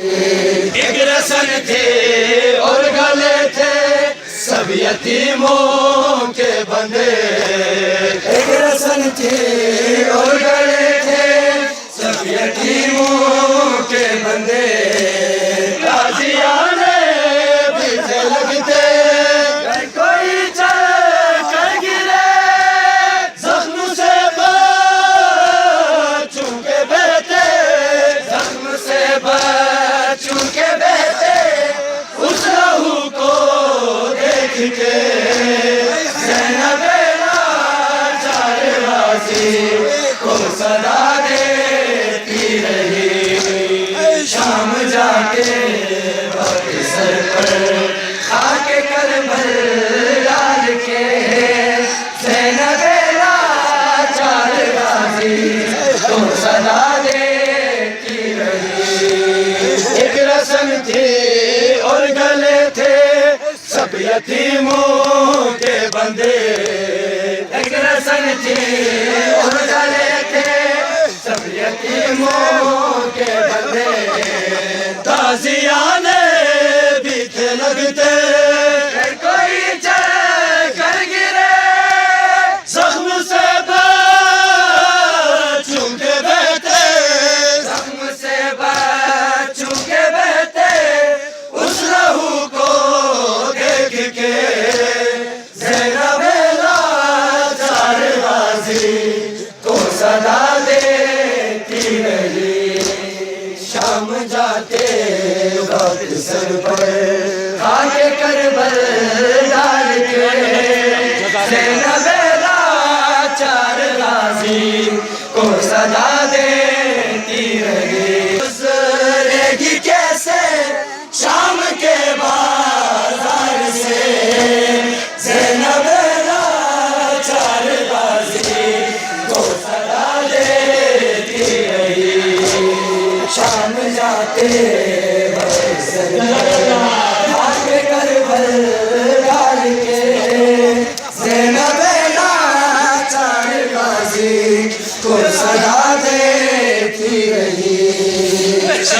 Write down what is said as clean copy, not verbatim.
ایک رسن تھے اور گلے تھے سب یتیموں کے بندے، ایک رسن تھے اور گلے تھے سب یتیموں کے بندے، غازیانے بھی تھے لگتے گر کوئی چل کر گرے، زخم سے بچوں کے بہتے، زخم سے بچوں کے بہتے، اس لہو کو دیکھ کے زینب لاچار غازی کو صدا دیتی رہی، شام جا کے وقت سر پر خاک کربل ڈال کے، زینب لاچار غازی کو صدا دیتی رہی، ایک رسم تھی اور گلے تھے سب یتیموں کے بندے، ایک رسم تھی اور گلے تھے سب یتیموں کے بندے، غازیانے بھی تھے لگتے گر کوئی چل کر گرے، زخم سے بچوں کے بہتے، زخم سے بچوں کے بہتے، اس لہو کو دیکھ کے زینب لاچار غازی کو صدا دیتی رہی، شام جاتے وقت سر پر خاک کربل ڈال کے، زینب لاچار غازی کو صدا دیتی رہی، گزرے گی کیسے شام کے بازار سے، زینب لاچار غازی کو صدا دیتی رہی، شام جاتے وقت سر پر خاک کربل ڈال کے، زینب لاچار غازی کو صدا